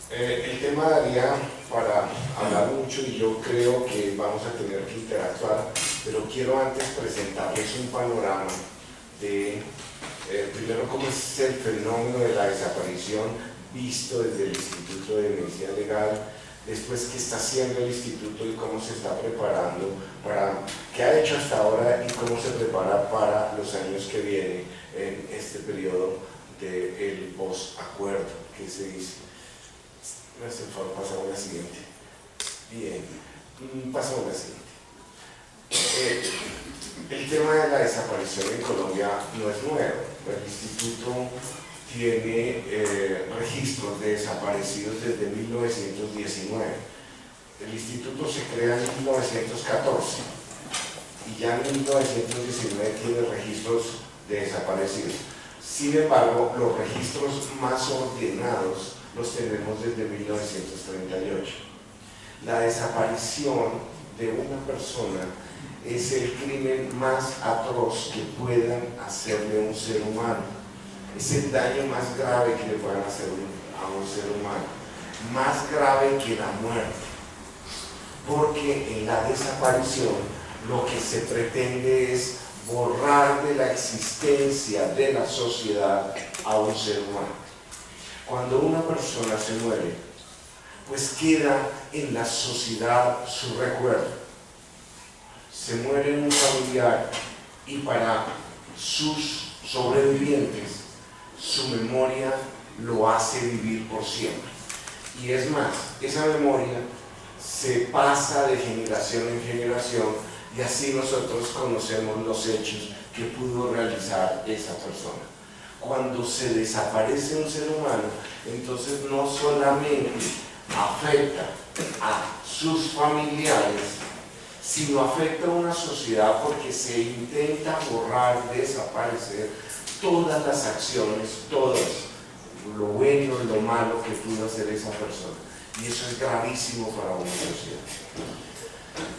El tema daría para hablar mucho y yo creo que vamos a tener que interactuar, pero quiero antes presentarles un panorama de, primero, cómo es el fenómeno de la desaparición visto desde el Instituto de Medicina Legal, después qué está haciendo el Instituto y cómo se está preparando para, qué ha hecho hasta ahora y cómo se prepara para los años que vienen en este periodo del post-acuerdo que se dice. Por favor, pasamos a la siguiente. Bien, pasamos a la siguiente. El tema de la desaparición en Colombia no es nuevo. El Instituto tiene registros de desaparecidos desde 1919. El Instituto se crea en 1914 y ya en 1919 tiene registros de desaparecidos. Sin embargo, los registros más ordenados los tenemos desde 1938. La desaparición de una persona es el crimen más atroz que puedan hacerle a un ser humano. Es el daño más grave que le puedan hacer a un ser humano, más grave que la muerte, porque en la desaparición lo que se pretende es borrar de la existencia de la sociedad a un ser humano. Cuando una persona se muere, pues queda en la sociedad su recuerdo. Se muere un familiar y para sus sobrevivientes su memoria lo hace vivir por siempre. Y es más, esa memoria se pasa de generación en generación y así nosotros conocemos los hechos que pudo realizar esa persona. Cuando se desaparece un ser humano, entonces no solamente afecta a sus familiares, sino afecta a una sociedad porque se intenta borrar, desaparecer todas las acciones, todas, lo bueno y lo malo que pudo hacer esa persona. Y eso es gravísimo para una sociedad.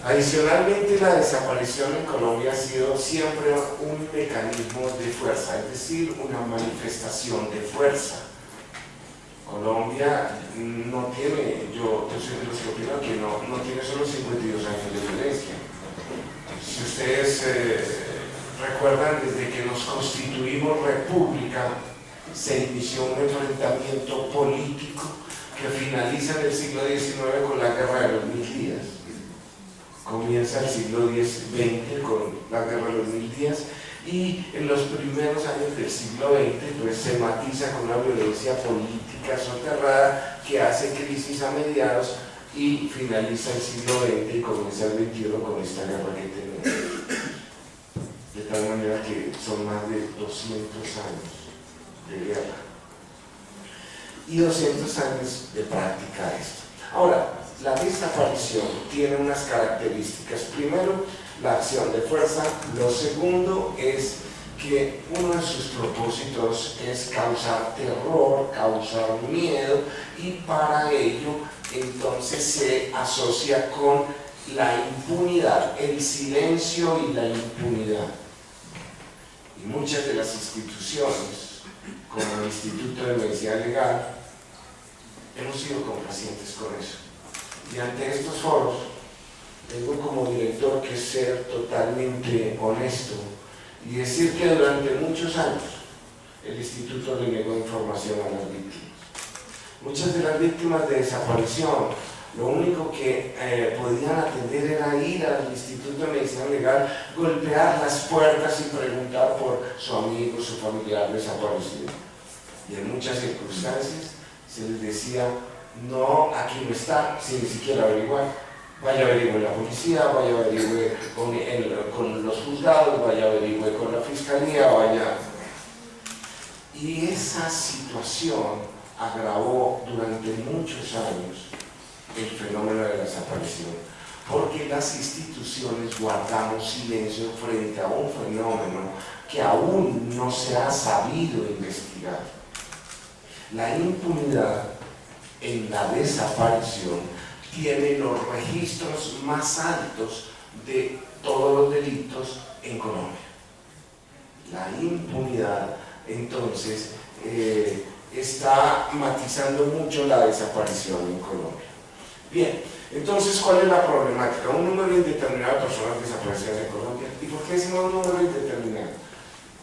Adicionalmente, la desaparición en Colombia ha sido siempre un mecanismo de fuerza, es decir, una manifestación de fuerza. Colombia no tiene, yo soy de los que opino que no tiene solo 52 años de violencia. Si ustedes recuerdan, desde que nos constituimos república, se inició un enfrentamiento político que finaliza en el siglo XIX con la Guerra de los 1000 días. Comienza el siglo XX con la Guerra de los 1000 días y en los primeros años del siglo XX pues, se matiza con una violencia política soterrada que hace crisis a mediados y finaliza el siglo XX y comienza el XXI con esta guerra que tenemos. De tal manera que son más de 200 años de guerra y 200 años de práctica de esto. Ahora, la desaparición tiene unas características. Primero, la acción de fuerza. Lo segundo es que uno de sus propósitos es causar terror, causar miedo, y para ello entonces se asocia con la impunidad, el silencio y la impunidad. Y muchas de las instituciones, como el Instituto de Medicina Legal, hemos sido complacientes con eso. Y ante estos foros, tengo como director que ser totalmente honesto y decir que durante muchos años el Instituto le negó información a las víctimas. Muchas de las víctimas de desaparición, lo único que podían atender era ir al Instituto de Medicina Legal, golpear las puertas y preguntar por su amigo, su familiar desaparecido. Y en muchas circunstancias se les decía: no, aquí no está, sin ni siquiera averiguar. Vaya averigüe en la policía, vaya averigüe con los juzgados, vaya averigüe con la fiscalía, vaya. Y esa situación agravó durante muchos años el fenómeno de la desaparición, porque las instituciones guardamos silencio frente a un fenómeno que aún no se ha sabido investigar. La impunidad en la desaparición tiene los registros más altos de todos los delitos en Colombia. La impunidad, entonces, está matizando mucho la desaparición en Colombia. Bien, entonces, ¿cuál es la problemática? Un número indeterminado de personas desaparecidas en Colombia. ¿Y por qué decimos un número indeterminado?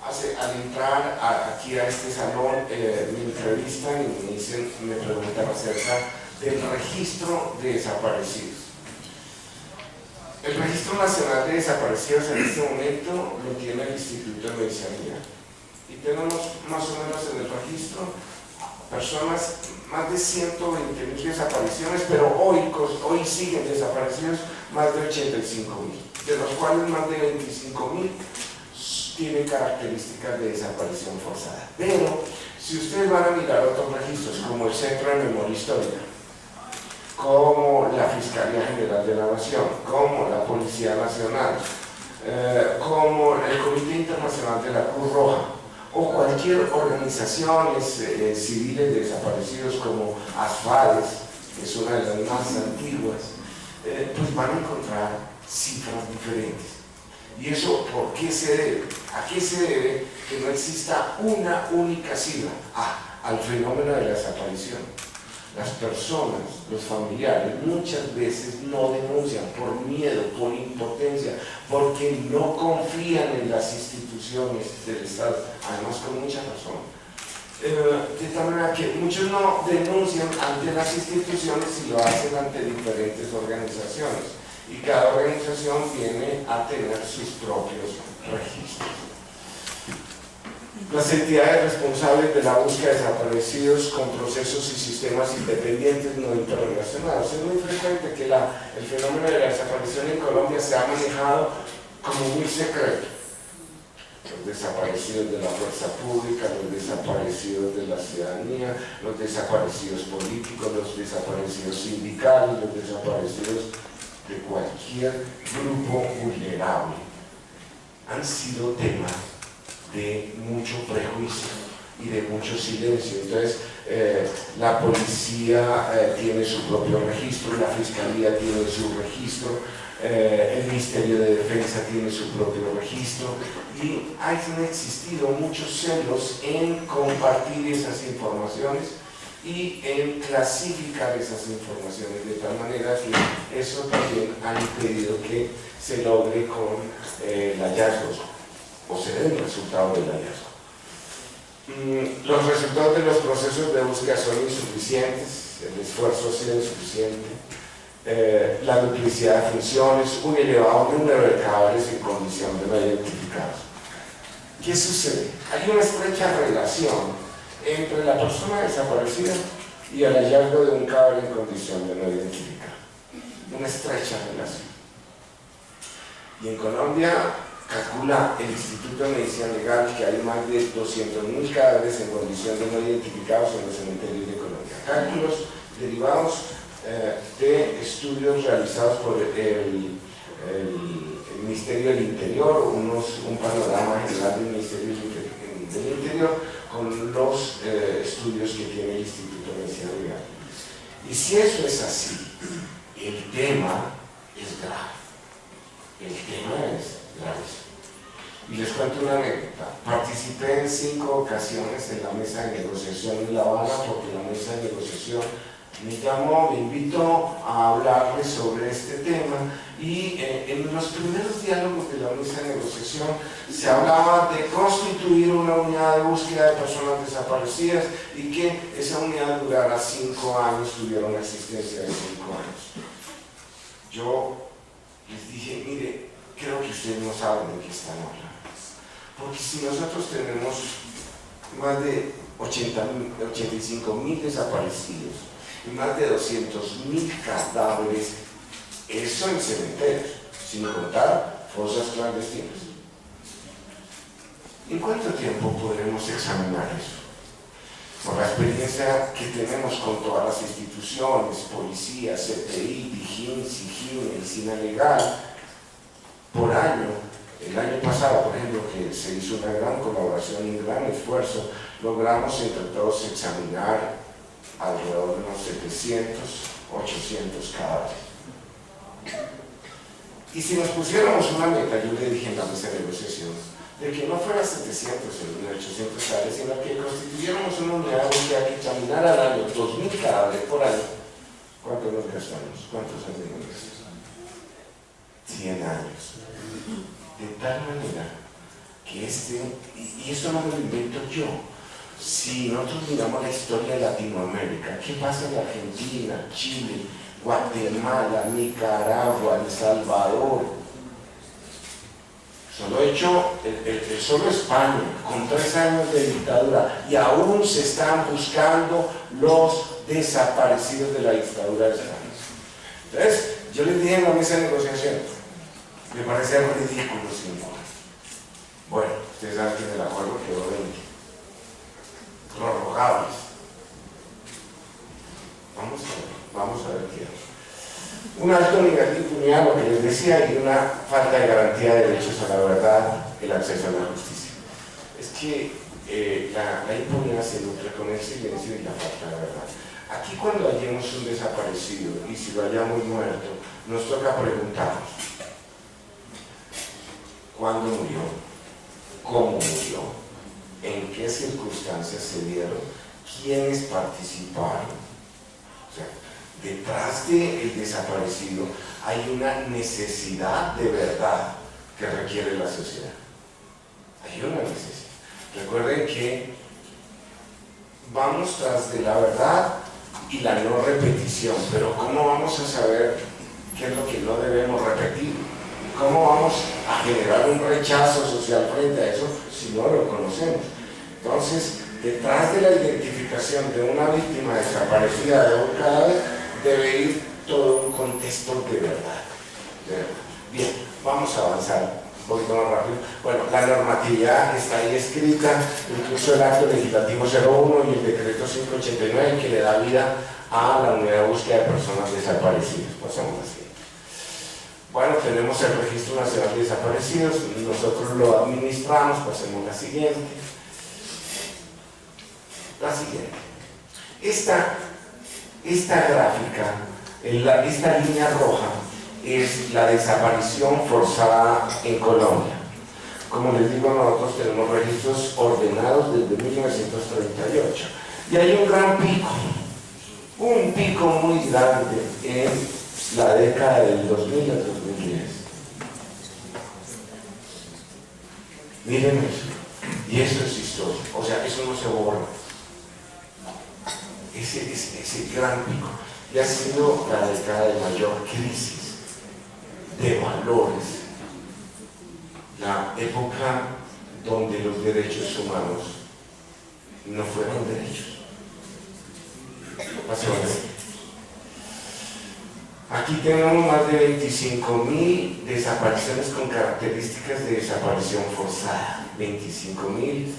Al entrar aquí a este salón, me entrevistan y me preguntan acerca del registro de desaparecidos. El Registro Nacional de Desaparecidos en este momento lo tiene el Instituto de Medicina. Y tenemos más o menos en el registro personas, más de 120.000 desapariciones, pero hoy siguen desaparecidos más de 85.000, de los cuales más de 25.000 tienen características de desaparición forzada. Pero si ustedes van a mirar otros registros, como el Centro de Memoria Histórica, como la Fiscalía General de la Nación, como la Policía Nacional, como el Comité Internacional de la Cruz Roja, o cualquier organizaciones civiles de desaparecidos como ASFADES, que es una de las más antiguas, pues van a encontrar cifras diferentes. ¿Y eso por qué se debe? ¿A qué se debe que no exista una única cifra? Al fenómeno de la desaparición. Las personas, los familiares, muchas veces no denuncian por miedo, por impotencia, porque no confían en las instituciones del Estado, además con mucha razón. De tal manera que muchos no denuncian ante las instituciones y lo hacen ante diferentes organizaciones. Y cada organización viene a tener sus propios registros. Las entidades responsables de la búsqueda de desaparecidos con procesos y sistemas independientes no interrelacionados. Es muy frecuente que el fenómeno de la desaparición en Colombia se ha manejado como muy secreto. Los desaparecidos de la fuerza pública, los desaparecidos de la ciudadanía, los desaparecidos políticos, los desaparecidos sindicales, los desaparecidos de cualquier grupo vulnerable. Han sido temas de mucho prejuicio y de mucho silencio. Entonces, la policía tiene su propio registro, la fiscalía tiene su registro, el Ministerio de Defensa tiene su propio registro, y han existido muchos celos en compartir esas informaciones y en clasificar esas informaciones, de tal manera que eso también ha impedido que se logre con el hallazgo o se dé el resultado del hallazgo. Los resultados de los procesos de búsqueda son insuficientes, el esfuerzo ha sido insuficiente, la duplicidad de funciones, un elevado número de cadáveres en condición de no identificados. ¿Qué sucede? Hay una estrecha relación entre la persona desaparecida y el hallazgo de un cadáver en condición de no identificar. Una estrecha relación. Y en Colombia calcula el Instituto de Medicina Legal que hay más de 200.000 cadáveres en condición de no identificados en los cementerios de Colombia. Cálculos derivados de estudios realizados por el Ministerio del Interior, un panorama general del Ministerio del Interior con los estudios que tiene el Instituto de Medicina Legal. Y si eso es así, el tema es grave. El tema es gravísimo. Y les cuento una anécdota. Participé en 5 ocasiones en la mesa de negociación en La Habana, porque la mesa de negociación me llamó, me invitó a hablarles sobre este tema, y en los primeros diálogos de la mesa de negociación se hablaba de constituir una unidad de búsqueda de personas desaparecidas y que esa unidad durara 5 años, tuviera una existencia de 5 años. Yo les dije, mire, creo que ustedes no saben de qué están hablando, porque si nosotros tenemos más de 85.000 desaparecidos y más de 200.000 cadáveres, eso en cementerios, sin contar fosas clandestinas. ¿En cuánto tiempo podremos examinar eso? Por la experiencia que tenemos con todas las instituciones, policía, CTI, DIJÍN, SIJÍN, medicina legal, por año, el año pasado, por ejemplo, que se hizo una gran colaboración y un gran esfuerzo, logramos entre todos examinar alrededor de unos 700, 800 cadáveres. Y si nos pusiéramos una meta, yo le dije en la mesa de negociación, de que no fuera 700 en 1800 cadáveres, sino que constituyéramos una unidad europea que caminara al año 2000 cadáveres por año. ¿Cuánto nos gastamos? ¿Cuántos años nos gastamos? 100 años. De tal manera que y esto no me lo invento yo. Si nosotros miramos la historia de Latinoamérica, ¿qué pasa en Argentina, Chile, Guatemala, Nicaragua, El Salvador? Solo España, con 3 años de dictadura, y aún se están buscando los desaparecidos de la dictadura de España. Entonces, yo les dije en la mesa de negociación, me parece ridículo sin moda. Bueno, ustedes saben que el acuerdo quedó en prorrogables. Vamos a ver qué es. Un alto nivel de impunidad, lo que les decía, y una falta de garantía de derechos a la verdad, el acceso a la justicia. Es que la impunidad se nutre con el silencio y la falta de verdad. Aquí, cuando hallemos un desaparecido y si lo hayamos muerto, nos toca preguntarnos: ¿cuándo murió? ¿Cómo murió? ¿En qué circunstancias se dieron? ¿Quiénes participaron? O sea, detrás del desaparecido hay una necesidad de verdad que requiere la sociedad. Hay una necesidad. Recuerden que vamos tras de la verdad y la no repetición, pero ¿cómo vamos a saber qué es lo que no debemos repetir? ¿Cómo vamos a generar un rechazo social frente a eso si no lo conocemos? Entonces, detrás de la identificación de una víctima desaparecida de un cadáver debe ir todo un contexto de verdad. Bien, vamos a avanzar un poquito más rápido. Bueno, la normatividad está ahí escrita, incluso el acto legislativo 01 y el decreto 589 que le da vida a la unidad de búsqueda de personas desaparecidas. Pasamos así. Bueno, tenemos el Registro Nacional de Desaparecidos, nosotros lo administramos. Pasemos la siguiente. Esta gráfica, esta línea roja, es la desaparición forzada en Colombia. Como les digo, nosotros tenemos registros ordenados desde 1938. Y hay un gran pico, un pico muy grande en la década del 2000 al 2010. Miren eso. Y eso es historia. O sea, eso no se borra. Ese gran pico. Y ha sido la década de mayor crisis de valores. La época donde los derechos humanos no fueron derechos. Aquí tenemos más de 25.000 desapariciones con características de desaparición forzada. 25.102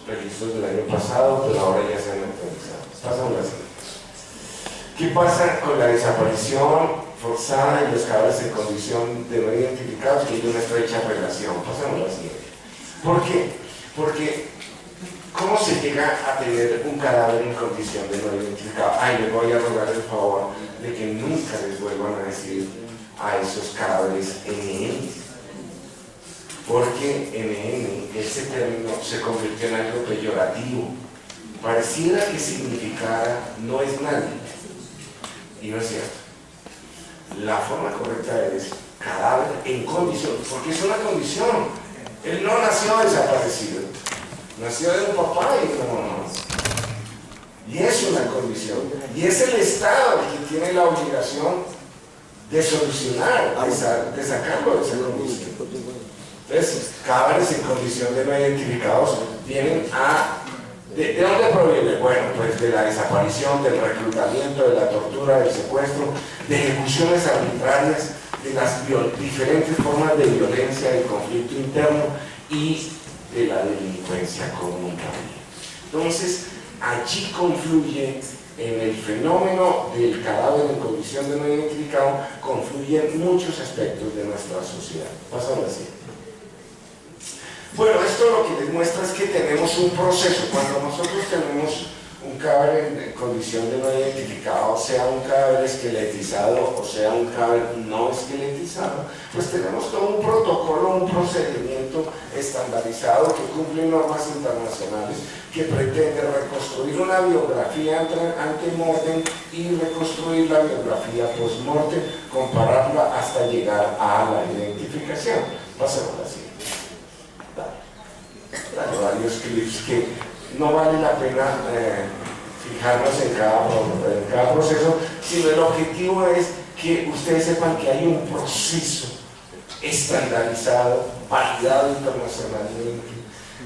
registros del año pasado, pero ahora ya se han actualizado. Pasamos a la siguiente. ¿Qué pasa con la desaparición forzada y los cadáveres en condición de no identificados? Que hay una estrecha relación. Pasamos a la siguiente. ¿Por qué? Porque ¿cómo se llega a tener un cadáver en condición de no identificado? Ay, les voy a rogar el favor de que nunca les vuelvan a decir a esos cadáveres NN, porque NN, ese término se convirtió en algo peyorativo. Pareciera que significara no es nadie, y no es cierto. La forma correcta es cadáver en condición, porque es una condición. Él no nació desaparecido, nació de un papá y de una mamá. Y es una condición. Y es el Estado el que tiene la obligación de solucionar, de sacarlo de esa condición. Entonces, cadáveres en condición de no identificados vienen a... ¿De dónde proviene? Bueno, pues de la desaparición, del reclutamiento, de la tortura, del secuestro, de ejecuciones arbitrarias, de las diferentes formas de violencia, del conflicto interno y de la delincuencia comunitaria. Entonces, allí confluye, en el fenómeno del cadáver en condición de no identificado, confluyen muchos aspectos de nuestra sociedad. Pasamos así. Bueno, esto lo que les muestra es que tenemos un proceso. Cuando nosotros tenemos un cadáver en condición de no identificado, sea un cadáver esqueletizado o sea un cadáver no esqueletizado, pues tenemos todo un protocolo, un procedimiento estandarizado que cumple normas internacionales, que pretende reconstruir una biografía ante-mortem y reconstruir la biografía post-mortem, compararla hasta llegar a la identificación. Pasemos a la siguiente. Dale varios clips que no vale la pena fijarnos en cada proceso, sino el objetivo es que ustedes sepan que hay un proceso estandarizado, validado internacionalmente,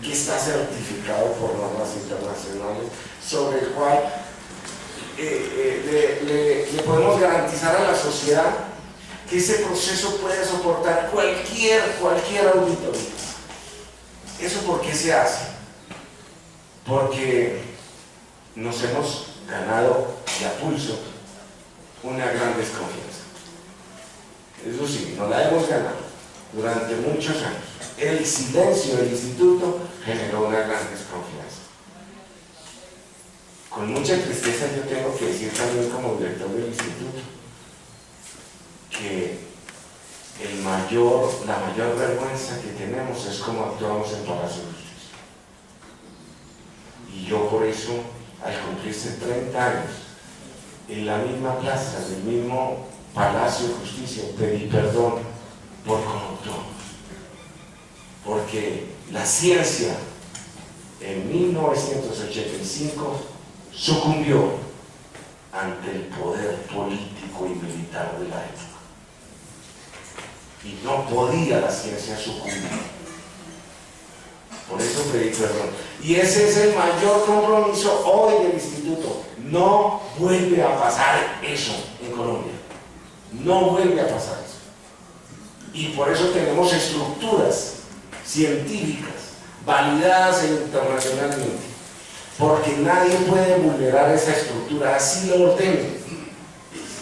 que está certificado por normas internacionales, sobre el cual le podemos garantizar a la sociedad que ese proceso puede soportar cualquier auditoría. ¿Eso por qué se hace? Porque nos hemos ganado de a pulso una gran desconfianza. Eso sí, nos la hemos ganado durante muchos años. El silencio del instituto generó una gran desconfianza. Con mucha tristeza yo tengo que decir también como director del instituto que la mayor vergüenza que tenemos es cómo actuamos en Palacio de Justicia. Y yo por eso, al cumplirse 30 años, en la misma plaza del mismo Palacio de Justicia, pedí perdón por cómo actuamos. Porque la ciencia en 1985 sucumbió ante el poder político y militar de la época. Y no podía la ciencia sucumbir. Por eso pedí perdón. Y ese es el mayor compromiso hoy del instituto. No vuelve a pasar eso en Colombia. No vuelve a pasar eso. Y por eso tenemos estructuras científicas validadas internacionalmente. Porque nadie puede vulnerar esa estructura. Así lo ordene.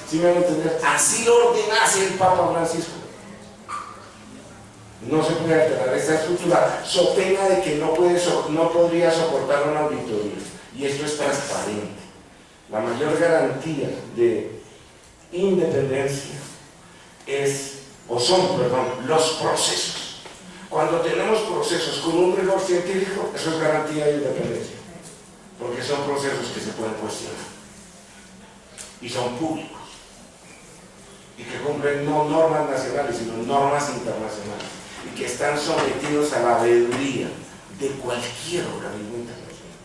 ¿Sí me van a entender? Así lo ordenase el Papa Francisco. No se puede alterar esta estructura, so pena de que no podría soportar una auditoría. Y esto es transparente. La mayor garantía de independencia son los procesos. Cuando tenemos procesos con un rigor científico, eso es garantía de independencia. Porque son procesos que se pueden cuestionar. Y son públicos. Y que cumplen no normas nacionales, sino normas internacionales. Y que están sometidos a la veeduría de cualquier organismo internacional.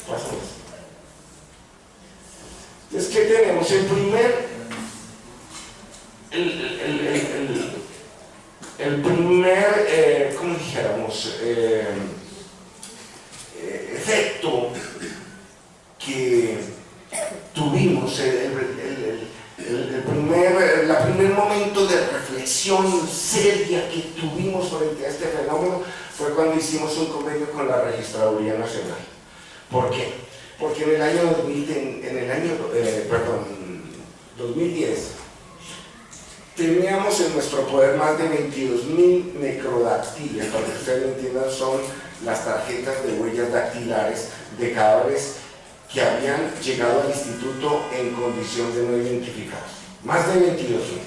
Pasamos. Entonces, ¿qué tenemos? El primer, ¿cómo dijéramos? Efecto que tuvimos, el primer momento de reflexión seria que tuvimos frente a este fenómeno fue cuando hicimos un convenio con la Registraduría Nacional. ¿Por qué? Porque en el año 2010 teníamos en nuestro poder más de 22.000 necrodactiles. Para que ustedes lo entiendan, son las tarjetas de huellas dactilares de cadáveres que habían llegado al instituto en condición de no identificados. Más de 22.000.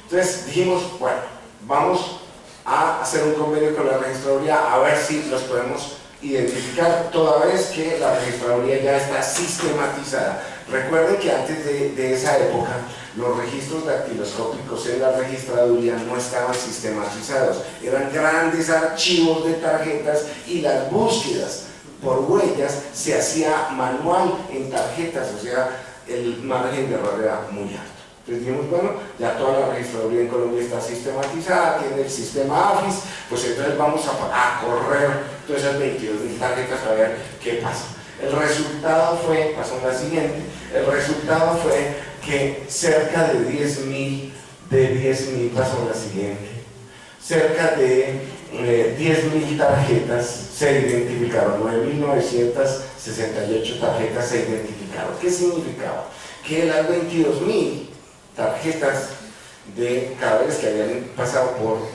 Entonces dijimos, bueno, vamos a hacer un convenio con la registraduría a ver si los podemos identificar, toda vez que la registraduría ya está sistematizada. Recuerden que antes de esa época los registros dactiloscópicos en la registraduría no estaban sistematizados, eran grandes archivos de tarjetas y las búsquedas por huellas se hacía manual en tarjetas, o sea, el margen de error era muy alto. Entonces dijimos, bueno, ya toda la registraduría en Colombia está sistematizada, tiene el sistema AFIS, pues entonces vamos a correr todas esas 22.000 tarjetas a ver qué pasa. El resultado fue, pasó la siguiente, el resultado fue que cerca de 10.000, pasó la siguiente, cerca de 10.000 tarjetas se identificaron, 9.968 tarjetas se identificaron. ¿Qué significaba? Que las 22.000 tarjetas de cadáveres que habían pasado como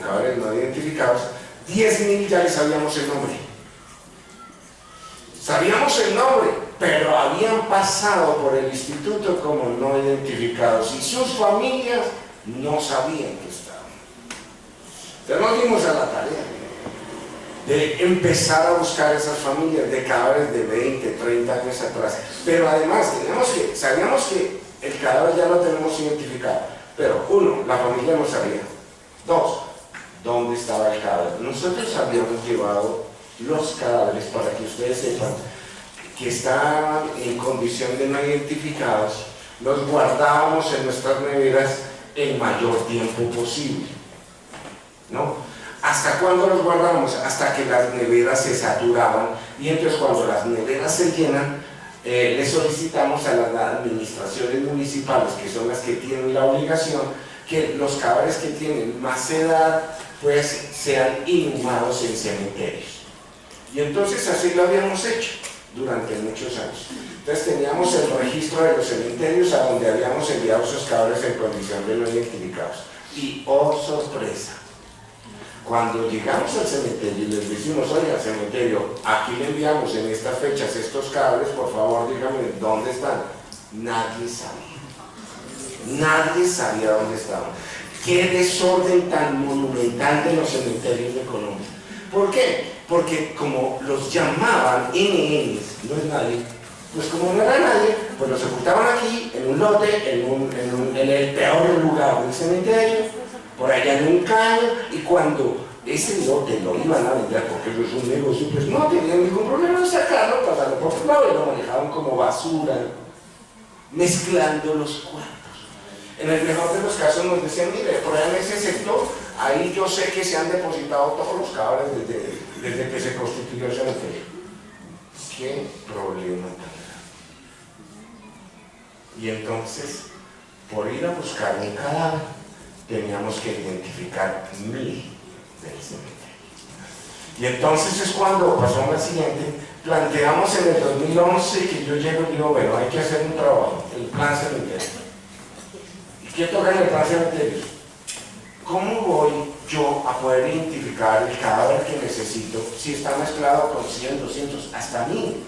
cadáveres no identificados, 10.000 ya les sabíamos el nombre. Sabíamos el nombre, pero habían pasado por el instituto como no identificados y sus familias no sabían que estaban. Entonces nos dimos a la tarea de empezar a buscar esas familias de cadáveres de 20, 30 años atrás. Pero además sabíamos que el cadáver ya lo tenemos identificado. Pero uno, la familia no sabía. Dos, ¿dónde estaba el cadáver? Nosotros habíamos llevado los cadáveres para que ustedes sepan que estaban en condición de no identificados, los guardábamos en nuestras neveras el mayor tiempo posible, ¿no? ¿Hasta cuándo los guardábamos? Hasta que las neveras se saturaban, y entonces cuando las neveras se llenan, le solicitamos a las administraciones municipales, que son las que tienen la obligación, que los cadáveres que tienen más edad pues sean inhumados en cementerios. Y entonces así lo habíamos hecho durante muchos años. Entonces teníamos el registro de los cementerios a donde habíamos enviado esos cadáveres en condición de no identificados. Y oh sorpresa, cuando llegamos al cementerio y les decimos, oye, al cementerio, aquí le enviamos en estas fechas estos cadáveres, por favor díganme dónde están. Nadie sabía. Nadie sabía dónde estaban. Qué desorden tan monumental de los cementerios de Colombia. ¿Por qué? Porque como los llamaban NNs, no es nadie, pues como no era nadie, pues los ocultaban aquí, en un lote, en el peor lugar del cementerio, por allá en un caño, y cuando ese lote lo iban a vender, porque eso es un negocio, pues no tenían ningún problema de sacarlo, pasarlo por otro lado, y lo manejaban como basura, mezclando los cuartos. En el mejor de los casos nos decían, mire, por ahí en ese sector, ahí yo sé que se han depositado todos los cadáveres desde que se constituyó el cementerio. ¿Qué problema tan grave? Y entonces, por ir a buscar un cadáver, teníamos que identificar 1000 del cementerio. Y entonces es cuando pasó la siguiente, planteamos en el 2011 que yo llego y digo, bueno, hay que hacer un trabajo, el plan cementerio. ¿Qué toca en el plan cementerio? ¿Cómo voy yo a poder identificar el cadáver que necesito si está mezclado con 100, 200, hasta 1000?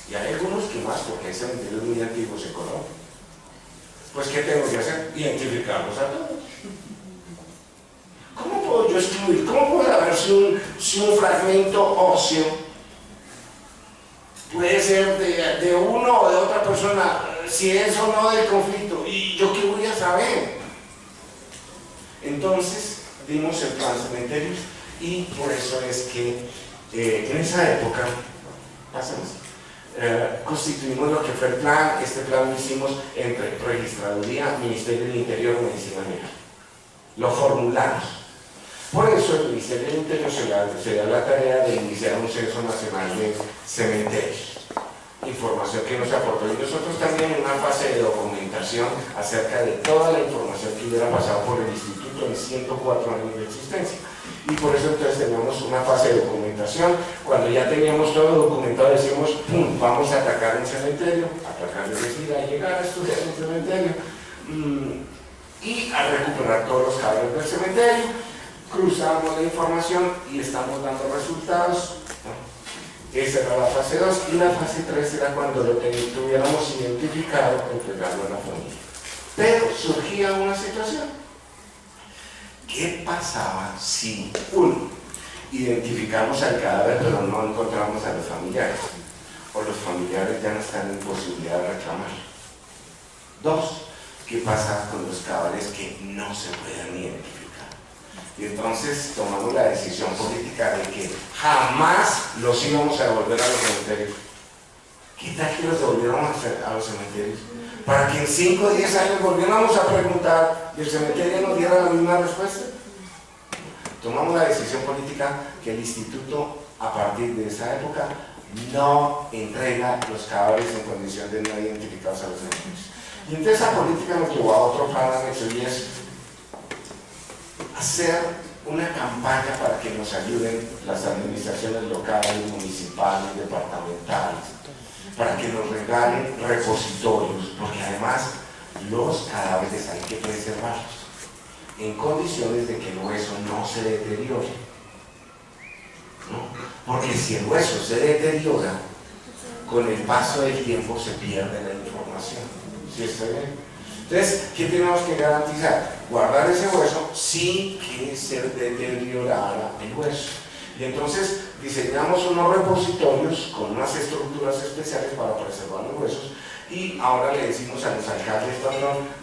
Y hay algunos que más, porque hay cementerios muy antiguos en Colombia. Pues, ¿qué tengo que hacer? Identificarlos a todos. ¿Cómo puedo yo excluir? ¿Cómo puedo saber si un fragmento óseo puede ser de uno o de otra persona, si es o no del conflicto? ¿Y yo qué voy a saber? Entonces dimos el plan cementerios, y por eso es que en esa época constituimos lo que fue el plan. Este plan lo hicimos entre Registraduría, Ministerio del Interior y Medicina Legal. Lo formulamos. Por eso el Ministerio del Interior se da la tarea de iniciar un censo nacional de cementerios. Información que nos aportó, y nosotros también en una fase de documentación acerca de toda la información que hubiera pasado por el instituto en 104 años de existencia. Y por eso entonces teníamos una fase de documentación. Cuando ya teníamos todo documentado, decimos, ¡pum!, vamos a atacar un cementerio, atacar es decir, a llegar a estudiar un cementerio y a recuperar todos los cadáveres del cementerio. Cruzamos la información y estamos dando resultados. Esa era la fase 2, y la fase 3 era cuando lo tuviéramos identificado, entregarlo a la familia. Pero surgía una situación. ¿Qué pasaba si, uno, identificamos al cadáver pero no encontramos a los familiares? O los familiares ya no están en posibilidad de reclamar. Dos, ¿qué pasa con los cadáveres que no se puedan identificar? Y entonces tomamos la decisión política de que jamás los íbamos a devolver a los cementerios. ¿Qué tal que los devolviéramos a los cementerios? Para que en 5 o 10 años volviéramos a preguntar y el cementerio nos diera la misma respuesta. Tomamos la decisión política que el instituto, a partir de esa época, no entrega los cadáveres en condición de no identificados a los cementerios. Y entonces esa política nos llevó a otro plan anexo, y es hacer una campaña para que nos ayuden las administraciones locales, municipales, departamentales, para que nos regalen repositorios, porque además los cadáveres hay que preservarlos en condiciones de que el hueso no se deteriore, ¿no? Porque si el hueso se deteriora, con el paso del tiempo se pierde la información. ¿Sí está bien? Entonces, ¿qué tenemos que garantizar? Guardar ese hueso sin que se deteriorara el hueso. Y entonces diseñamos unos repositorios con unas estructuras especiales para preservar los huesos. Y ahora le decimos a los alcaldes,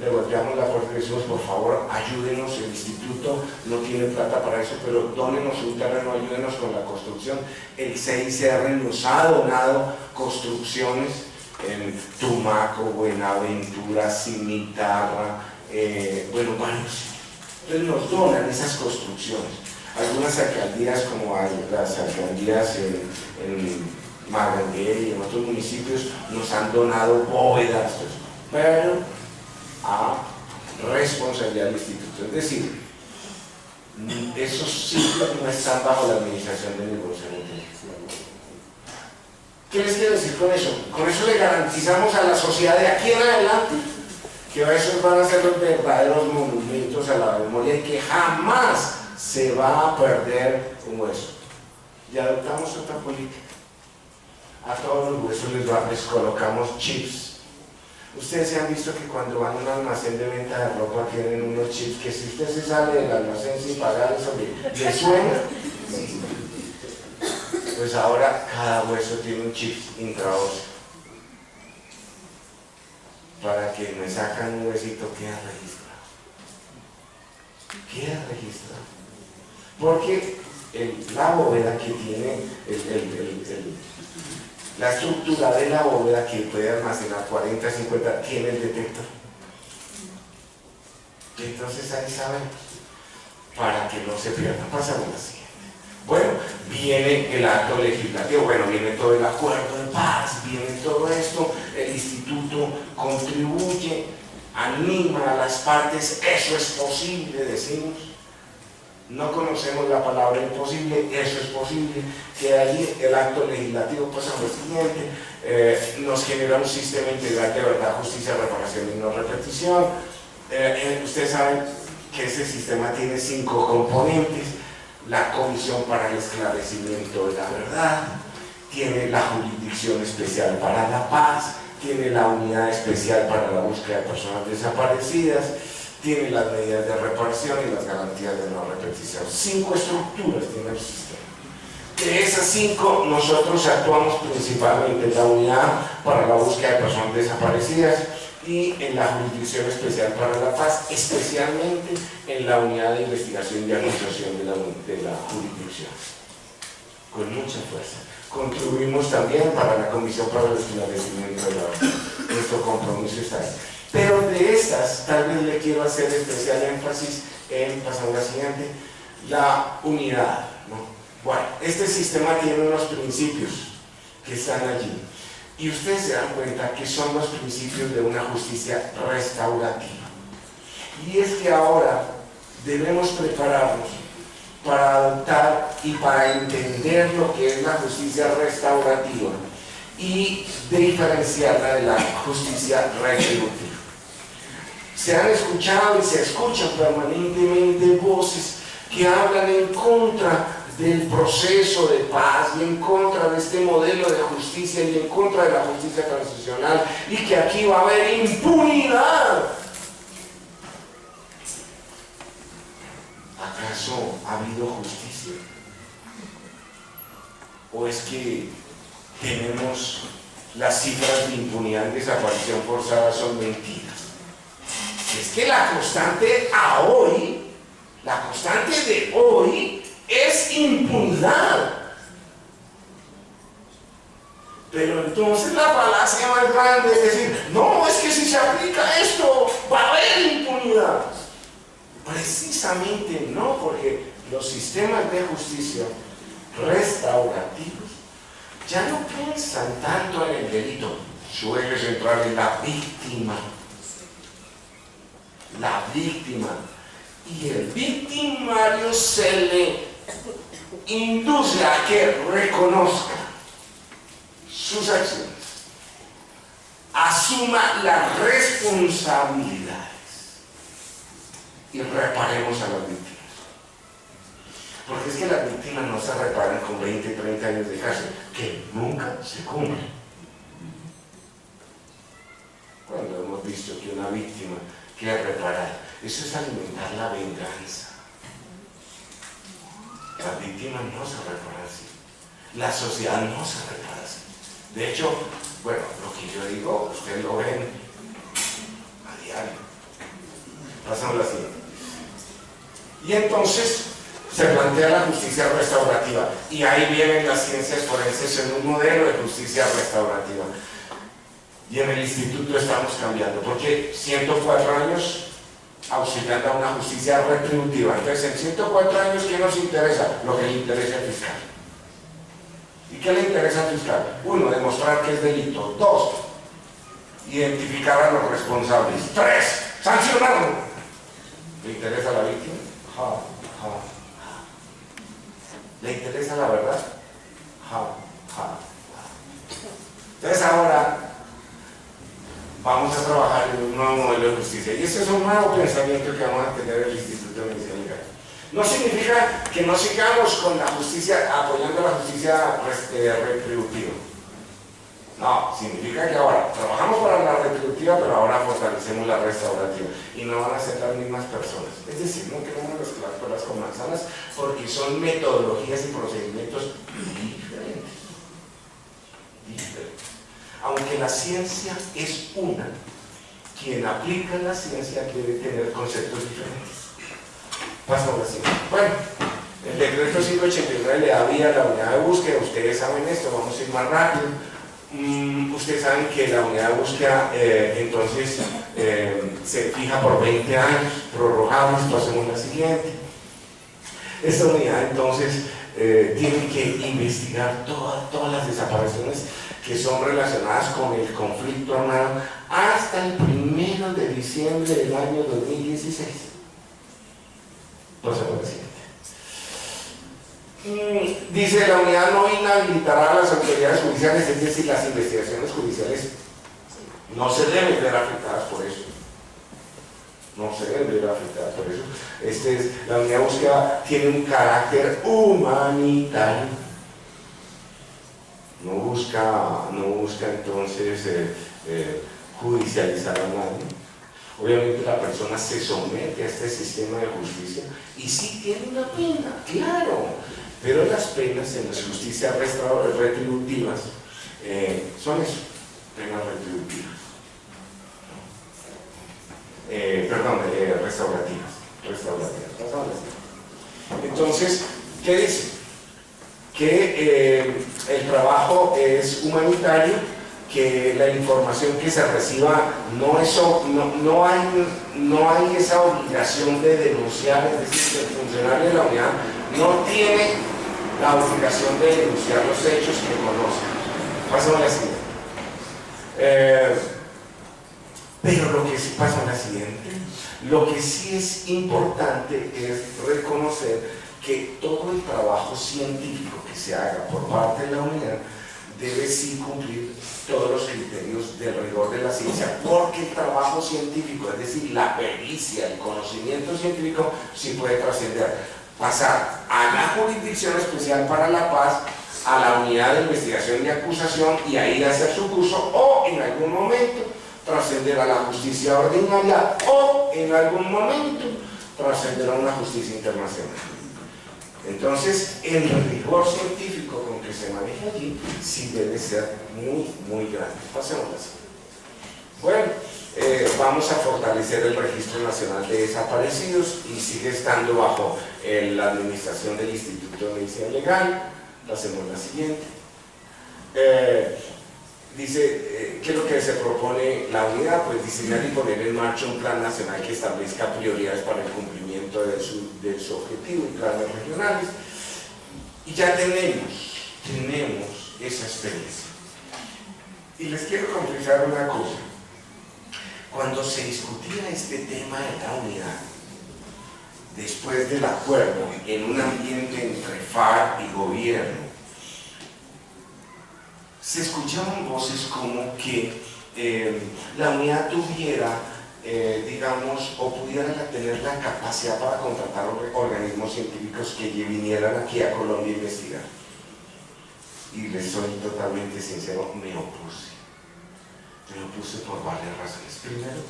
le golpeamos la puerta y le decimos, por favor, ayúdenos, el instituto no tiene plata para eso, pero dónenos un terreno, ayúdenos con la construcción. El CICR nos ha donado construcciones en Tumaco, Buenaventura, Cimitarra, bueno, varios. Entonces nos donan esas construcciones. Algunas alcaldías, como las alcaldías en Marrangué y en otros municipios, nos han donado bóvedas, pero a responsabilidad del instituto. Es decir, esos sitios no están bajo la administración de ningún cementerio. ¿Qué les quiero decir con eso? Con eso le garantizamos a la sociedad de aquí en adelante que esos van a ser los verdaderos monumentos a la memoria y que jamás se va a perder un hueso. Y adoptamos otra política. A todos los huesos les colocamos chips. Ustedes se han visto que cuando van a un almacén de venta de ropa tienen unos chips que si usted se sale del almacén sin pagar eso le suena. Pues ahora cada hueso tiene un chip intraóseo. Para que me sacan un huesito queda registrado. Queda registrado. Porque la bóveda que tiene la estructura de la bóveda que puede almacenar 40, 50, tiene el detector. Entonces ahí sabemos, para que no se pierda. Pasamos a la siguiente. Bueno, viene el acto legislativo, bueno, viene todo el acuerdo de paz, viene todo esto, el instituto contribuye, anima a las partes, eso es posible, decimos. No conocemos la palabra imposible, eso es posible, que allí el acto legislativo pasa lo siguiente, nos genera un sistema integral de verdad, justicia, reparación y no repetición. Ustedes saben que ese sistema tiene 5 componentes: la Comisión para el Esclarecimiento de la Verdad, tiene la Jurisdicción Especial para la Paz, tiene la Unidad Especial para la Búsqueda de Personas Desaparecidas, tiene las medidas de reparación y las garantías de no repetición. 5 estructuras tiene el sistema. De esas 5, nosotros actuamos principalmente en la Unidad para la Búsqueda de Personas Desaparecidas y en la Jurisdicción Especial para la Paz, especialmente en la Unidad de Investigación y Administración de la Jurisdicción. Con mucha fuerza. Contribuimos también para la Comisión para el Esclarecimiento de la Verdad. Nuestro compromiso está ahí. Pero de estas, tal vez le quiero hacer especial énfasis en, pasando a la siguiente, la unidad, ¿no? Bueno, este sistema tiene unos principios que están allí. Y ustedes se dan cuenta que son los principios de una justicia restaurativa. Y es que ahora debemos prepararnos para adoptar y para entender lo que es la justicia restaurativa y diferenciarla de la justicia retributiva. Se han escuchado y se escuchan permanentemente voces que hablan en contra del proceso de paz y en contra de este modelo de justicia y en contra de la justicia transicional y que aquí va a haber impunidad. ¿Acaso ha habido justicia? ¿O es que tenemos las cifras de impunidad y desaparición forzada son mentiras? Es que la constante de hoy es impunidad. Pero entonces la falacia más grande es decir, no, es que si se aplica esto va a haber impunidad. Precisamente no, porque los sistemas de justicia restaurativos ya no piensan tanto en el delito, su eje central es la víctima. La víctima. Y el victimario se le induce a que reconozca sus acciones, asuma las responsabilidades y reparemos a las víctimas. Porque es que las víctimas no se reparan con 20, 30 años de cárcel, que nunca se cumplen. Cuando hemos visto que una víctima quiere reparar, eso es alimentar la venganza. Las víctimas no se reparan así. La sociedad no se repara así. De hecho, bueno, lo que yo digo, ustedes lo ven a diario. Pasamos la siguiente. Y entonces se plantea la justicia restaurativa. Y ahí vienen las ciencias forenses en un modelo de justicia restaurativa. Y en el instituto estamos cambiando, porque 104 años auxiliando a una justicia retributiva. Entonces, en 104 años, ¿qué nos interesa? Lo que le interesa al fiscal. ¿Y qué le interesa al fiscal? 1, demostrar que es delito. 2, identificar a los responsables. 3, sancionarlo. ¿Le interesa a la víctima? ¿Le interesa la verdad? Entonces ahora vamos a trabajar en un nuevo modelo de justicia. Y ese es un nuevo pensamiento que vamos a tener en el Instituto de Medicina Legal. No significa que no sigamos con la justicia, apoyando la justicia retributiva. No, significa que ahora trabajamos para la retributiva, pero ahora fortalecemos la restaurativa. Y no van a ser las mismas personas. Es decir, no queremos mezclar peras con manzanas, porque son metodologías y procedimientos diferentes. Aunque la ciencia es una, quien aplica la ciencia debe tener conceptos diferentes. Pasamos así. Bueno, el decreto 589 le da vía a la unidad de búsqueda. Ustedes saben esto, vamos a ir más rápido. Ustedes saben que la unidad de búsqueda entonces se fija por 20 años, prorrogables. Pasemos a la siguiente. Esta unidad entonces tiene que investigar todas las desapariciones que son relacionadas con el conflicto armado hasta el 1 de diciembre del año 2016. Pasemos a la siguiente. Dice, la unidad no inhabilitará a las autoridades judiciales, es decir, las investigaciones judiciales no se deben ver afectadas por eso. No se deben ver afectadas por eso. La unidad de búsqueda tiene un carácter humanitario. No busca entonces judicializar a nadie. Obviamente la persona se somete a este sistema de justicia y sí tiene una pena, claro, pero las penas en las justicias retributivas son eso, penas retributivas. Restaurativas. Entonces, ¿qué dice? Que el trabajo es humanitario, que la información que se reciba no hay esa obligación de denunciar, es decir, que el funcionario de la unidad no tiene la obligación de denunciar los hechos que conoce. Pasamos a la siguiente. Pero lo que sí pasa a la siguiente, lo que sí es importante es reconocer que todo el trabajo científico que se haga por parte de la unidad debe sí cumplir todos los criterios del rigor de la ciencia, porque el trabajo científico, es decir, la pericia, el conocimiento científico, sí puede trascender, pasar a la Jurisdicción Especial para la Paz, a la Unidad de Investigación y Acusación, y ahí hacer su curso, o en algún momento trascender a la justicia ordinaria, o en algún momento trascender a una justicia internacional. Entonces, el rigor científico con que se maneja allí sí debe ser muy, muy grande. Pasemos así. Bueno, vamos a fortalecer el Registro Nacional de Desaparecidos y sigue estando bajo la administración del Instituto de Medicina Legal. Pasemos a la siguiente. Dice, ¿qué es lo que se propone la unidad? Pues diseñar y poner en marcha un plan nacional que establezca prioridades para el cumplimiento de su objetivo y planes regionales. Y ya tenemos esa experiencia. Y les quiero confesar una cosa. Cuando se discutía este tema de la unidad, después del acuerdo, en un ambiente entre FARC y gobierno, se escuchaban voces como que la unidad tuviera digamos, o pudieran tener la capacidad para contratar organismos científicos que vinieran aquí a Colombia a investigar. Y les soy totalmente sincero, me opuse. Me opuse por varias razones. Primero,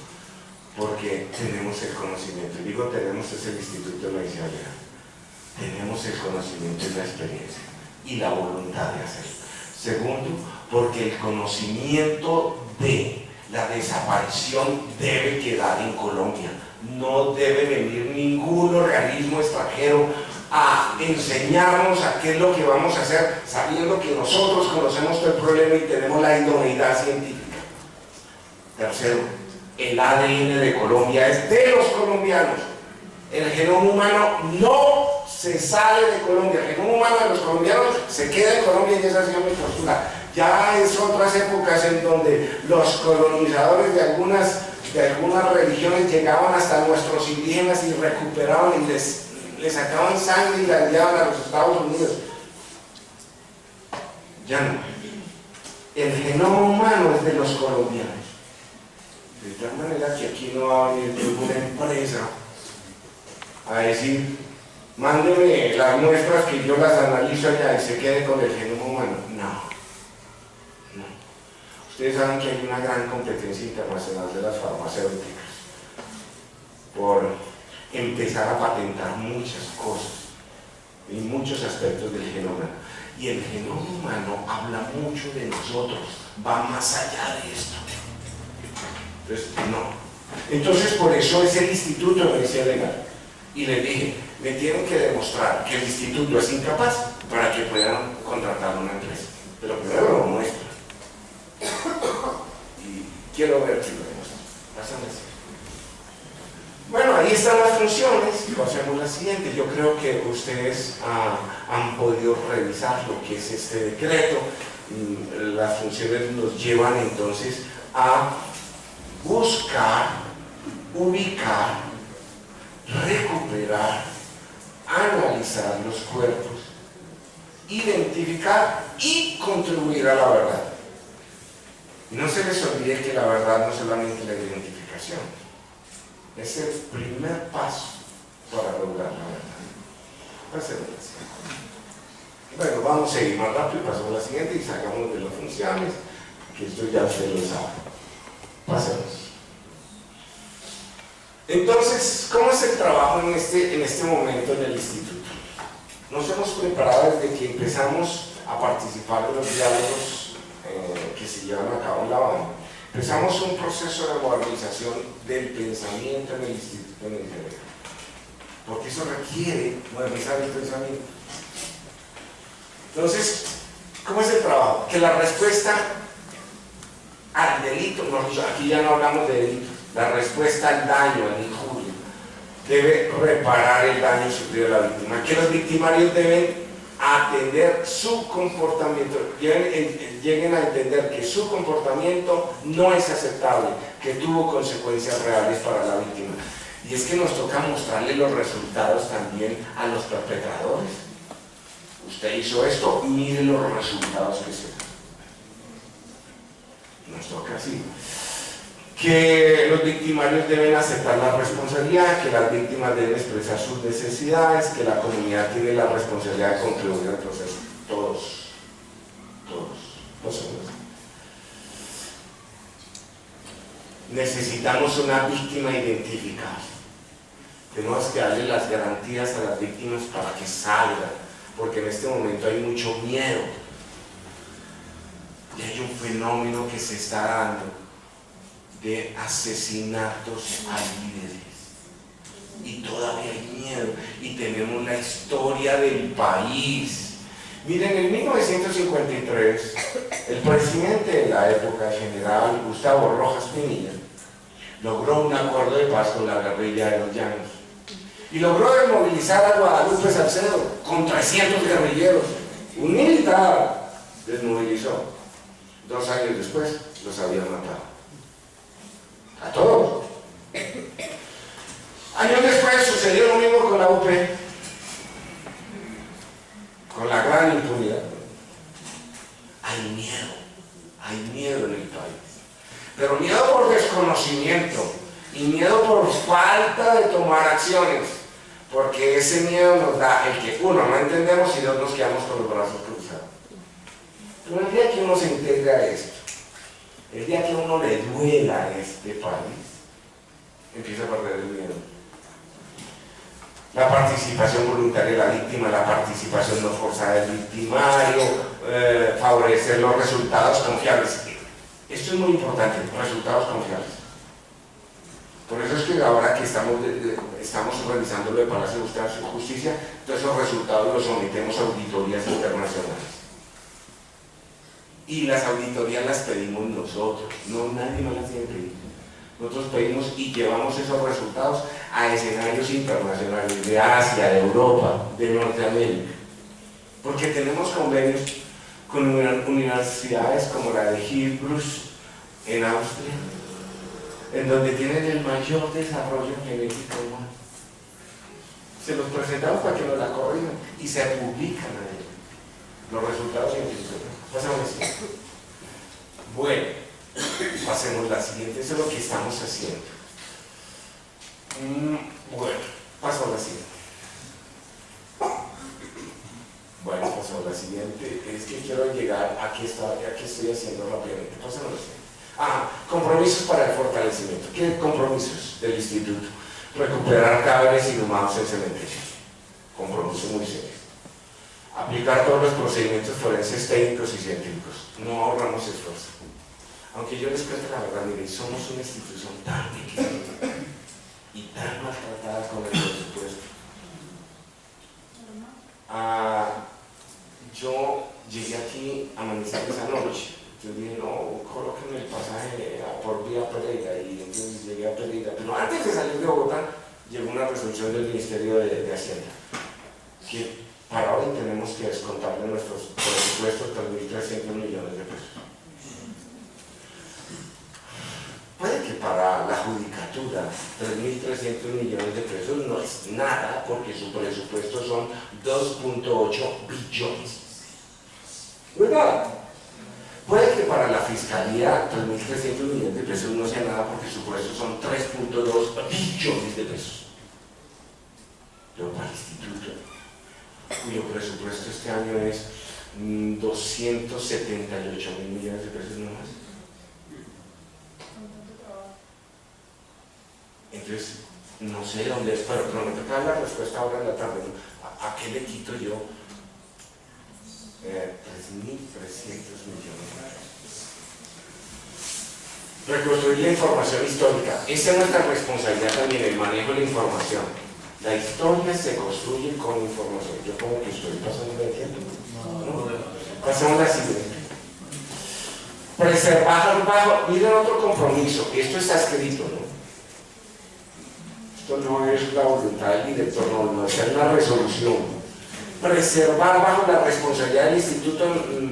porque tenemos el conocimiento. Y digo tenemos, es el Instituto de Medicina Legal. Tenemos el conocimiento y la experiencia y la voluntad de hacerlo. Segundo, porque el conocimiento de la desaparición debe quedar en Colombia. No debe venir ningún organismo extranjero a enseñarnos a qué es lo que vamos a hacer, sabiendo que nosotros conocemos todo el problema y tenemos la idoneidad científica. Tercero, el ADN de Colombia es de los colombianos. El genoma humano no se sale de Colombia. El genoma humano de los colombianos se queda en Colombia, y esa ha sido mi postura. Ya es otras épocas en donde los colonizadores de algunas religiones llegaban hasta nuestros indígenas y recuperaban y les sacaban sangre y la enviaban a los Estados Unidos. Ya no. El genoma humano es de los colombianos. De tal manera que aquí no va a venir ninguna empresa a decir, mándeme las muestras que yo las analizo allá y se quede con el genoma humano. No. Ustedes saben que hay una gran competencia internacional de las farmacéuticas por empezar a patentar muchas cosas y muchos aspectos del genoma. Y el genoma humano habla mucho de nosotros, va más allá de esto. Entonces, no. Entonces, por eso es el Instituto de Medicina Legal. Y les dije, me tienen que demostrar que el instituto es incapaz para que puedan contratar una empresa. Pero primero lo muestra. Y quiero ver si lo demuestra. Pásame así. Bueno, ahí están las funciones. Y hacemos la siguiente. Yo creo que ustedes han podido revisar lo que es este decreto. Las funciones nos llevan entonces a buscar, ubicar, recuperar, analizar los cuerpos, identificar y contribuir a la verdad. Y no se les olvide que la verdad no es solamente la identificación, es el primer paso para lograr la verdad. Pasemos la siguiente. Bueno, vamos a seguir más rápido, pasamos a la siguiente y sacamos de las funciones, que esto ya usted lo sabe. Pasemos. Entonces, ¿cómo es el trabajo en este momento en el instituto? Nos hemos preparado desde que empezamos a participar de los diálogos que se llevan a cabo en La Habana. Empezamos un proceso de modernización del pensamiento en el Instituto Medicina Legal, porque eso requiere modernizar el pensamiento. Entonces, ¿cómo es el trabajo? Que la respuesta al delito, aquí ya no hablamos de delito, la respuesta al daño, al injurio, debe reparar el daño sufrido de la víctima, que los victimarios deben atender su comportamiento, lleguen a entender que su comportamiento no es aceptable, que tuvo consecuencias reales para la víctima. Y es que nos toca mostrarle los resultados también a los perpetradores. Usted hizo esto, mire los resultados que se dan. Nos toca así. Que los victimarios deben aceptar la responsabilidad, que las víctimas deben expresar sus necesidades, que la comunidad tiene la responsabilidad de contribuir al proceso. Todos somos. Necesitamos una víctima identificada. Tenemos que darle las garantías a las víctimas para que salgan, porque en este momento hay mucho miedo. Y hay un fenómeno que se está dando de asesinatos a líderes y todavía hay miedo y tenemos la historia del país. Miren, en 1953 el presidente de la época, general Gustavo Rojas Pinilla, logró un acuerdo de paz con la guerrilla de los llanos y logró desmovilizar a Guadalupe Salcedo con 300 guerrilleros. Un militar desmovilizó. 2 años después los habían matado a todos. Años después sucedió lo mismo con la UP, con la gran impunidad. Hay miedo en el país, pero miedo por desconocimiento Y miedo por falta de tomar acciones, porque ese miedo nos da el que, uno, no entendemos y dos, nos quedamos con los brazos cruzados. Pero el día que uno se integra a esto, el día que a uno le duela este país, empieza a perder el miedo. La participación voluntaria de la víctima, la participación no forzada del victimario, favorecer los resultados confiables. Esto es muy importante, resultados confiables. Por eso es que ahora que estamos realizando lo de Palacio de Justicia, todos esos resultados los sometemos a auditorías internacionales. Y las auditorías las pedimos nosotros, no nadie más las tiene que pedir. Nosotros pedimos y llevamos esos resultados a escenarios internacionales de Asia, de Europa, de Norteamérica. Porque tenemos convenios con universidades como la de Hilbruch en Austria, en donde tienen el mayor desarrollo genético humano. Se los presentamos para que nos la corrijan y se publican ahí los resultados científicos. Pasemos a la siguiente. Bueno, pasemos a la siguiente. Eso es lo que estamos haciendo. Bueno, pasamos a la siguiente. Bueno, pasamos a la siguiente. Es que quiero llegar a qué estoy haciendo rápidamente. Pasemos a la siguiente. Compromisos para el fortalecimiento. ¿Qué compromisos del instituto? Recuperar cadáveres inhumados en cementerios. Compromiso muy serio. Aplicar todos los procedimientos forenses técnicos y científicos. No ahorramos esfuerzo. Aunque yo les cuente la verdad, miren, somos una institución tan pequeña y tan maltratada con el presupuesto. Yo llegué aquí a amanecer esa noche. Yo dije, no, colóquenme el pasaje por vía Pereira, y entonces llegué a Pereira. Pero antes de salir de Bogotá, llegó una resolución del Ministerio de Hacienda, que para hoy tenemos que descontar de nuestros presupuestos 3.300 millones de pesos. Puede que para la judicatura 3.300 millones de pesos no es nada, porque su presupuesto son 2.8 billones. No es nada. Puede que para la fiscalía 3.300 millones de pesos no sea nada, porque su presupuesto son 3.2 billones de pesos. Pero para el instituto, cuyo presupuesto este año es 278.000 millones de pesos no más. Entonces, no sé dónde es, pero me toca la respuesta ahora en la tarde. ¿A qué le quito yo 3.300 millones de pesos? Reconstruir la información histórica. Esa es nuestra responsabilidad también, el manejo de la información. La historia se construye con información. Yo como que estoy pasando de tiempo. ¿No? Pasamos a la siguiente. Preservar bajo. Miren otro compromiso. Esto está escrito, ¿no? Esto no es la voluntad del director, no, es una resolución. Preservar bajo la responsabilidad del Instituto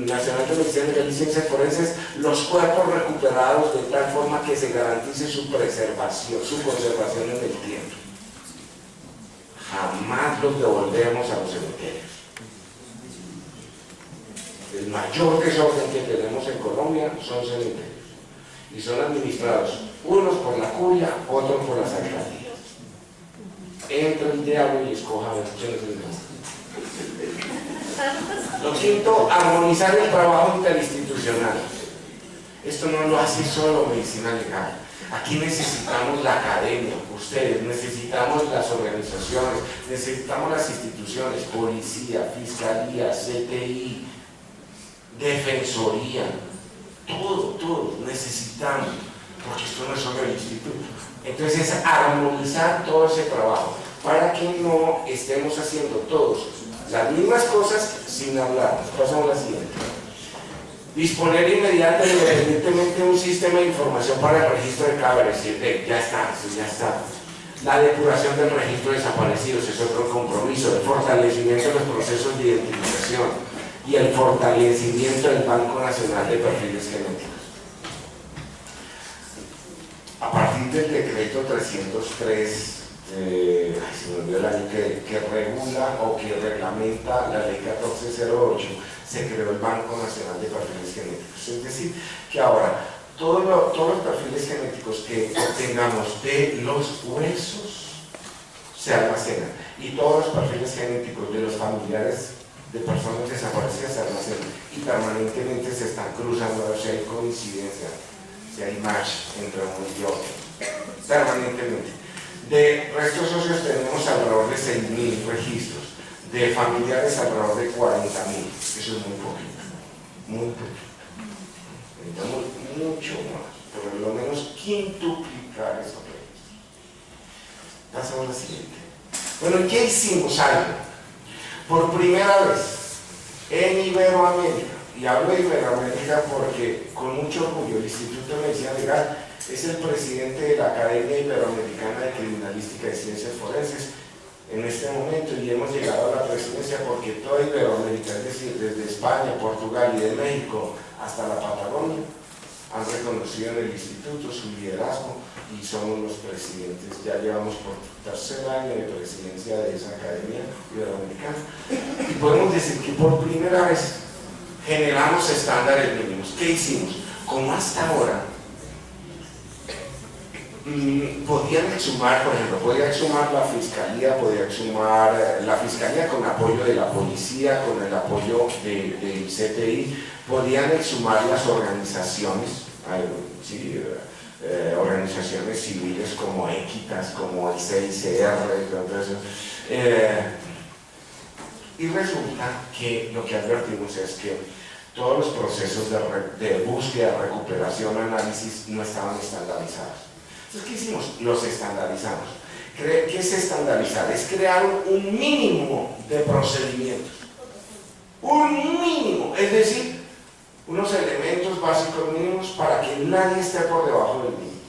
Nacional de Medicina y Ciencias Forenses los cuerpos recuperados de tal forma que se garantice su preservación, su conservación en el tiempo. Jamás los devolvemos a los cementerios. El mayor desorden que tenemos en Colombia son cementerios. Y son administrados, unos por la curia, otros por las alcaldías. Entra el diablo y escoja a ver quién es el mejor. Lo quinto, armonizar el trabajo interinstitucional. Esto no lo hace solo medicina legal. Aquí necesitamos la academia, ustedes, necesitamos las organizaciones, necesitamos las instituciones, policía, fiscalía, CTI, defensoría, todo necesitamos, porque esto no es solo el instituto. Entonces es armonizar todo ese trabajo para que no estemos haciendo todos las mismas cosas sin hablar. Pasamos a la siguiente. Disponer inmediata e independientemente de un sistema de información para el registro de cadáveres. Ya está. La depuración del registro de desaparecidos es otro compromiso. El fortalecimiento de los procesos de identificación y el fortalecimiento del Banco Nacional de Perfiles Genéticos. A partir del decreto 303, se me olvidó el año, que regula o que reglamenta la ley 1408, se creó el Banco Nacional de Perfiles Genéticos. Es decir, que ahora todos los perfiles genéticos que obtengamos de los huesos se almacenan, y todos los perfiles genéticos de los familiares de personas desaparecidas se almacenan, y permanentemente se están cruzando a ver si hay coincidencia, si hay match entre uno y otro, permanentemente. De restos óseos tenemos alrededor de 6.000 registros, de familiares alrededor de 40.000, eso es muy poquito, muy poquito. Necesitamos mucho más, por lo menos quintuplicar esos registros. Pasamos a la siguiente. Bueno, ¿qué hicimos algo? Por primera vez en Iberoamérica, y hablo de Iberoamérica porque con mucho orgullo el Instituto de Medicina Legal es el presidente de la Academia Iberoamericana de Criminalística y Ciencias Forenses en este momento, y hemos llegado a la presidencia porque toda Iberoamérica, es decir, desde España, Portugal y de México hasta la Patagonia, han reconocido en el instituto su liderazgo y somos los presidentes. Ya llevamos por tercer año de presidencia de esa Academia Iberoamericana, y podemos decir que por primera vez generamos estándares mínimos. ¿Qué hicimos? Como hasta ahora podían exhumar, por ejemplo, podía exhumar la fiscalía, podía exhumar la fiscalía con apoyo de la policía, con el apoyo del CTI, podían exhumar las organizaciones, organizaciones civiles como Equitas, como el CICR, y resulta que lo que advertimos es que todos los procesos de búsqueda, recuperación, análisis no estaban estandarizados. Entonces, ¿qué hicimos? Los estandarizamos. ¿Qué es estandarizar? Es crear un mínimo de procedimientos. Un mínimo, es decir, unos elementos básicos mínimos para que nadie esté por debajo del mínimo.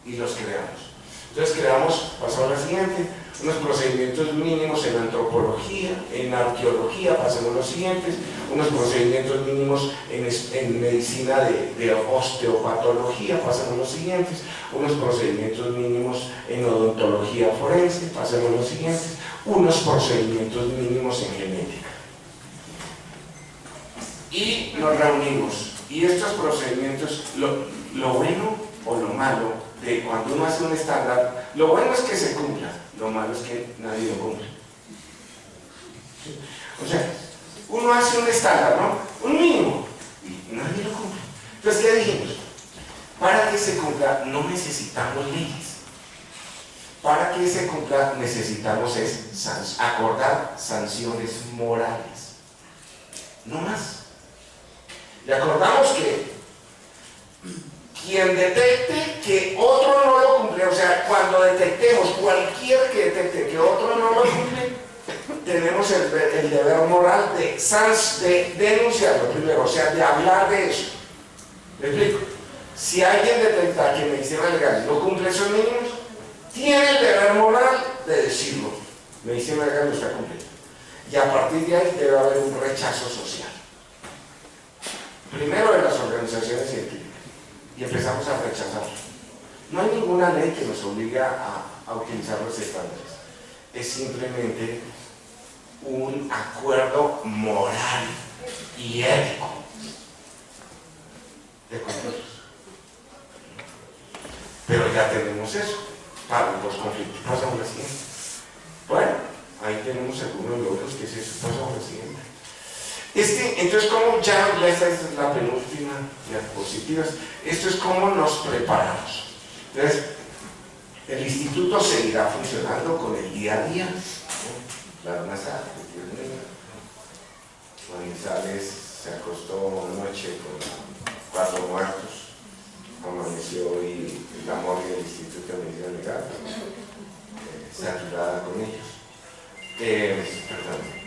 Y los creamos. Entonces creamos, pasó a la siguiente, unos procedimientos mínimos en antropología, en arqueología, pasemos los siguientes, unos procedimientos mínimos en medicina de osteopatología, pasemos los siguientes, unos procedimientos mínimos en odontología forense, pasemos los siguientes, unos procedimientos mínimos en genética. Y nos reunimos, y estos procedimientos, lo bueno o lo malo de cuando uno hace un estándar, lo bueno es que se cumpla, lo malo es que nadie lo cumple. O sea, uno hace un estándar, ¿no? Un mínimo, y nadie lo cumple. Entonces, ¿qué dijimos? Para que se cumpla no necesitamos leyes. Para que se cumpla necesitamos acordar sanciones morales. No más. Y acordamos que quien detecte que otro no lo cumple, o sea, cuando detectemos cualquier que detecte que otro no lo cumple, tenemos el deber moral de denunciarlo primero, o sea, de hablar de eso. ¿Me explico? Si alguien detecta que medicina legal no cumple esos mínimos, tiene el deber moral de decirlo. Medicina legal no está cumpliendo. Y a partir de ahí debe haber un rechazo social. Primero de las organizaciones científicas. Y empezamos a rechazarlo. No hay ninguna ley que nos obligue a utilizar los estándares. Es simplemente un acuerdo moral y ético de cumplirlos. Pero ya tenemos eso para los conflictos. Pasamos a la siguiente. Bueno, ahí tenemos algunos logros que es eso. Pasamos a la siguiente. Entonces, como ya esta es la penúltima diapositiva, esto es cómo nos preparamos. Entonces, el instituto seguirá funcionando con el día a día, ¿no? La NASA, Manizales se acostó anoche con 4 muertos, amaneció hoy la morgue del Instituto de Medicina Legal, saturada con ellos. Perdón.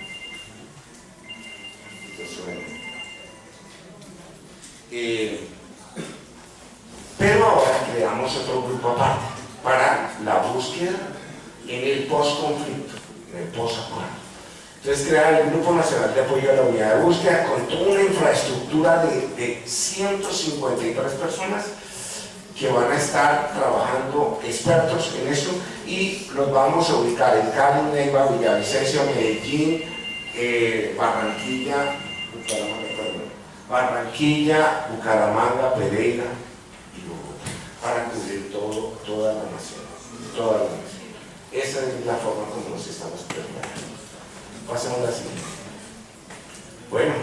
Pero ahora creamos otro grupo aparte para la búsqueda en el post-conflicto, en el post-acuerdo. Entonces crear el Grupo Nacional de Apoyo a la Unidad de Búsqueda con toda una infraestructura de 153 personas que van a estar trabajando, expertos en eso, y los vamos a ubicar en Cali, Neiva, Villavicencio, Medellín, Barranquilla, Bucaramanga, Pereira, para cubrir toda la nación, toda la nación. Esa es la forma como nos estamos preparando. Pasemos a la siguiente. Bueno,